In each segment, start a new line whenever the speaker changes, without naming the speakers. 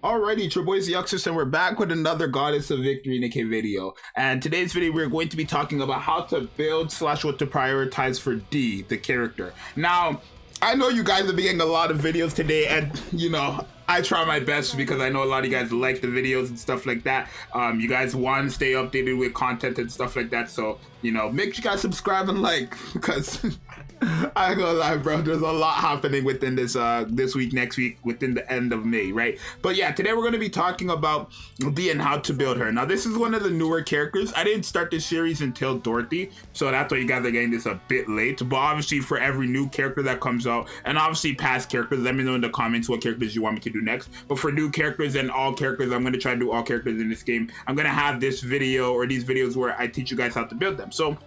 Alrighty, it's your boy Zxous, and we're back with another Goddess of Victory Nikke video. And today's video, we're going to be talking about how to build / what to prioritize for D, the character. Now, I know you guys are getting a lot of videos today, and I try my best because I know a lot of you guys like the videos and stuff like that. You guys want to stay updated with content and stuff like that, so make sure you guys subscribe and like, because I ain't gonna lie, bro, there's a lot happening within this this week, next week, within the end of May, right? But yeah, today we're going to be talking about D and how to build her. Now, this is one of the newer characters. I didn't start this series until Dorothy, so that's why you guys are getting this a bit late. But obviously, for every new character that comes out, and obviously past characters, let me know in the comments what characters you want me to do next. But for new characters and all characters, I'm going to try to do all characters in this game. I'm going to have this video or these videos where I teach you guys how to build them. So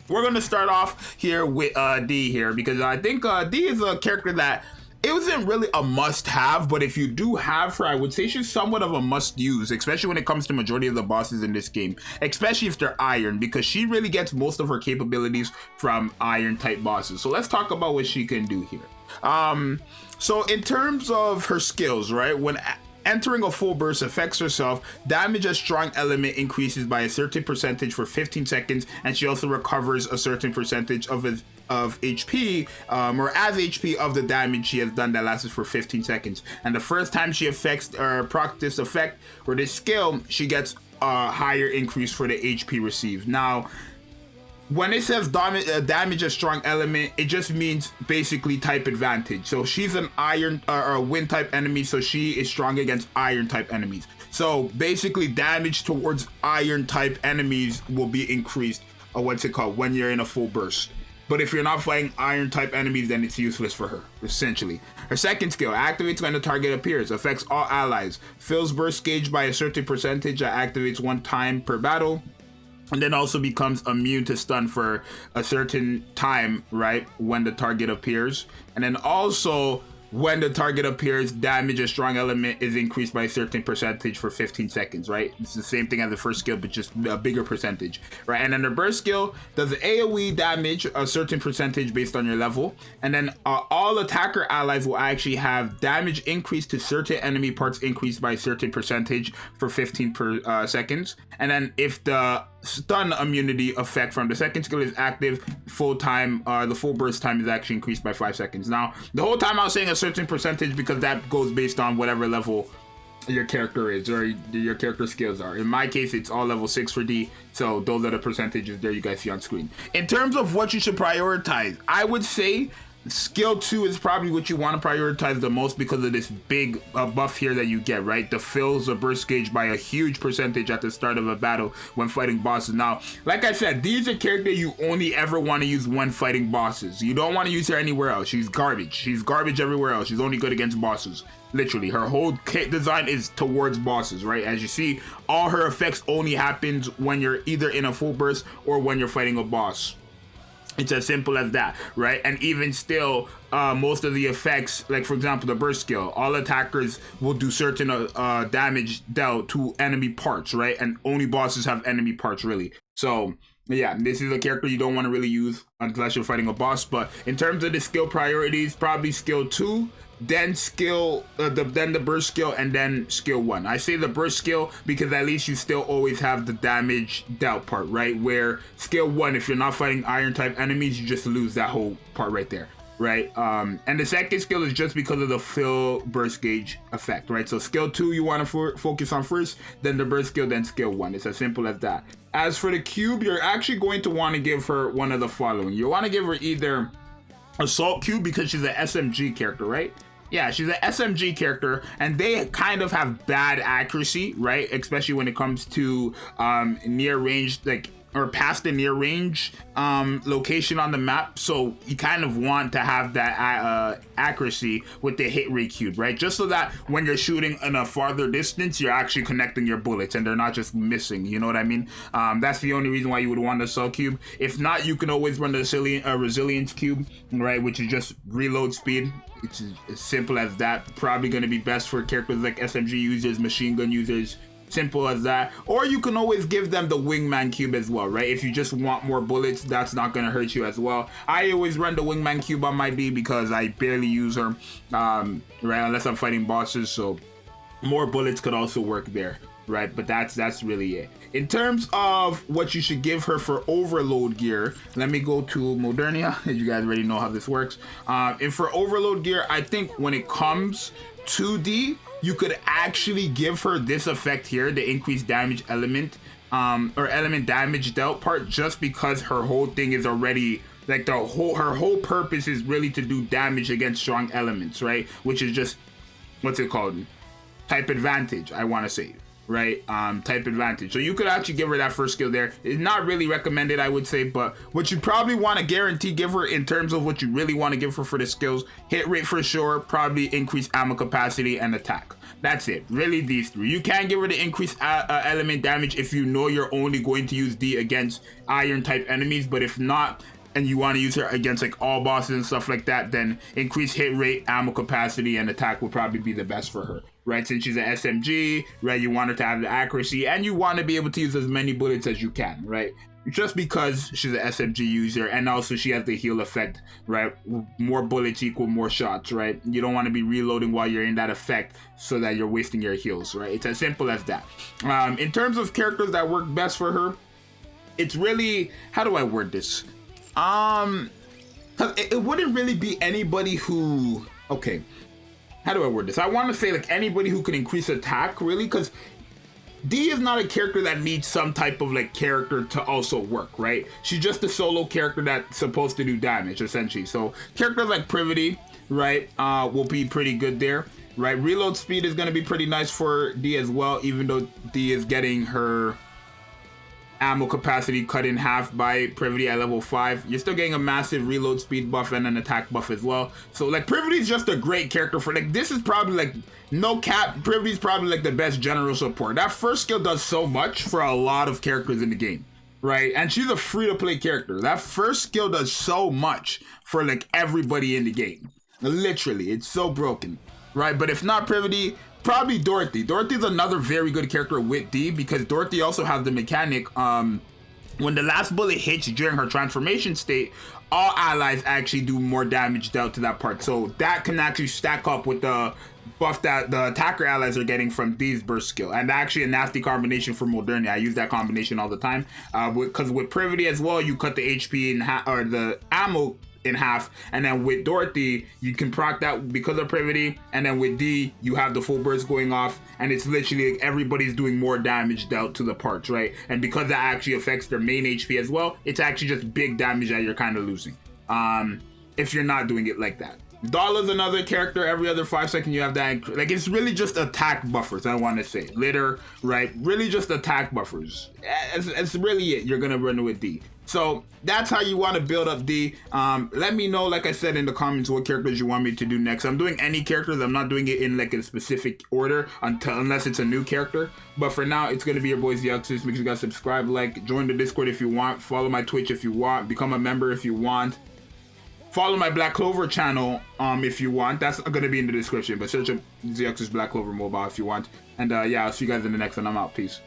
we're going to start off here with D here, because I think D is a character that it wasn't really a must-have, but if you do have her, I would say she's somewhat of a must-use, especially when it comes to majority of the bosses in this game, especially if they're iron, because she really gets most of her capabilities from iron-type bosses. So let's talk about what she can do here. So in terms of her skills, right, when entering a full burst affects herself, damage a strong element increases by a certain percentage for 15 seconds, and she also recovers a certain percentage of HP, or as HP of the damage she has done that lasts for 15 seconds. And the first time she affects or procs this effect or this skill, she gets a higher increase for the HP received. Now, when it says damage a strong element, it just means basically type advantage. So she's an iron or a wind type enemy, so she is strong against iron type enemies. So basically damage towards iron type enemies will be increased, or what's it called, when you're in a full burst. But if you're not fighting iron type enemies, then it's useless for her, essentially. Her second skill activates when the target appears, affects all allies, fills burst gauge by a certain percentage that activates one time per battle, and then also becomes immune to stun for a certain time, right, when the target appears. And then also, when the target appears, damage a strong element is increased by a certain percentage for 15 seconds, right? It's the same thing as the first skill, but just a bigger percentage, right? And then the burst skill does AoE damage a certain percentage based on your level. And then all attacker allies will actually have damage increased to certain enemy parts increased by a certain percentage for 15 seconds. And then if the stun immunity effect from the second skill is active, the full burst time is actually increased by 5 seconds. Now, the whole time I was saying a certain percentage because that goes based on whatever level your character is or your character skills are. In my case, it's all level 6 for D, so those are the percentages there you guys see on screen. In terms of what you should prioritize, I would say skill 2 is probably what you want to prioritize the most because of this big buff here that you get, right? The fills a burst gauge by a huge percentage at the start of a battle when fighting bosses. Now, like I said, these are characters you only ever want to use when fighting bosses. You don't want to use her anywhere else. She's garbage. She's garbage everywhere else. She's only good against bosses. Literally, her whole kit design is towards bosses, right? As you see, all her effects only happens when you're either in a full burst or when you're fighting a boss. It's as simple as that, right? And even still, most of the effects, like for example, the burst skill, all attackers will do certain damage dealt to enemy parts, right? And only bosses have enemy parts, really. So yeah, this is a character you don't want to really use unless you're fighting a boss. But in terms of the skill priorities, probably skill 2, then then the burst skill, and then skill 1. I say the burst skill because at least you still always have the damage dealt part, right? Where skill 1, if you're not fighting iron type enemies, you just lose that whole part right there, right? And the second skill is just because of the fill burst gauge effect, right? So skill 2 you want to focus on first, then the burst skill, then skill 1. It's as simple as that. As for the cube, you're actually going to want to give her one of the following. You want to give her either assault cube because she's an SMG character, right? Yeah, she's an SMG character, and they kind of have bad accuracy, right? Especially when it comes to near range, like, or past the near range location on the map. So you kind of want to have that accuracy with the hit rate cube, right? Just so that when you're shooting in a farther distance, you're actually connecting your bullets and they're not just missing, you know what I mean? That's the only reason why you would want the assault cube. If not, you can always run the resilience cube, right? Which is just reload speed. It's as simple as that. Probably going to be best for characters like SMG users, machine gun users, simple as that. Or you can always give them the wingman cube as well, right? If you just want more bullets, that's not going to hurt you as well. I always run the wingman cube on my D because I barely use her, right, unless I'm fighting bosses. So more bullets could also work there, right? But that's really it. In terms of what you should give her for overload gear, let me go to Modernia, as you guys already know how this works. And for overload gear, I think when it comes to D, you could actually give her this effect here, the increased damage element, or element damage dealt part, just because her whole thing is already like her whole purpose is really to do damage against strong elements, right? Which is just, what's it called? Type advantage, I want to say, right? Type advantage. So you could actually give her that first skill there. It's not really recommended, I would say, but what you probably want to guarantee give her in terms of what you really want to give her for the skills: hit rate for sure, probably increase ammo capacity, and attack. That's it. Really, these three. You can give her the increased element damage if you know you're only going to use D against iron type enemies, but if not, and you want to use her against like all bosses and stuff like that, then increase hit rate, ammo capacity, and attack will probably be the best for her, right? Since she's an SMG, right, you want her to have the accuracy, and you want to be able to use as many bullets as you can, right? Just because she's an SMG user, and also she has the heal effect, right? More bullets equal more shots, right? You don't want to be reloading while you're in that effect so that you're wasting your heals, right? It's as simple as that. In terms of characters that work best for her, it's really, how do I word this? It wouldn't really be anybody who, okay, how do I word this? I want to say like anybody who can increase attack, really, because D is not a character that needs some type of like character to also work, right? She's just a solo character that's supposed to do damage, essentially. So characters like Privity, right, will be pretty good there, right? Reload speed is going to be pretty nice for D as well, even though D is getting her ammo capacity cut in half by Privity at level 5. You're still getting a massive reload speed buff and an attack buff as well. So like Privity is just a great character for, like, this is probably like, no cap, Privity is probably like the best general support. That first skill does so much for a lot of characters in the game, right? And she's a free to play character. That first skill does so much for like everybody in the game. Literally, it's so broken, right? But if not Privity, probably Dorothy. Dorothy's another very good character with D, because Dorothy also has the mechanic, when the last bullet hits during her transformation state, all allies actually do more damage dealt to that part. So that can actually stack up with the buff that the attacker allies are getting from D's burst skill. And actually a nasty combination for Modernia. I use that combination all the time. Because with Privity as well, you cut the HP in half, or the ammo in half, and then with Dorothy you can proc that because of Privity, and then with D you have the full burst going off, and it's literally like everybody's doing more damage dealt to the parts, right? And because that actually affects their main HP as well, it's actually just big damage that you're kind of losing if you're not doing it like that. Dolla's another character. Every other 5 seconds you have that, like, it's really just attack buffers, I want to say. Litter, right? Really just attack buffers. It's really it you're gonna run with D. So that's how you want to build up D. Let me know, like I said, in the comments what characters you want me to do next. I'm doing any characters. I'm not doing it in like a specific order unless it's a new character. But for now, it's gonna be your boy Zxous. Make sure you guys subscribe, like, join the Discord if you want, follow my Twitch if you want, become a member if you want. Follow my Black Clover channel if you want. That's gonna be in the description. But search up Zxous Black Clover Mobile if you want. And yeah, I'll see you guys in the next one. I'm out. Peace.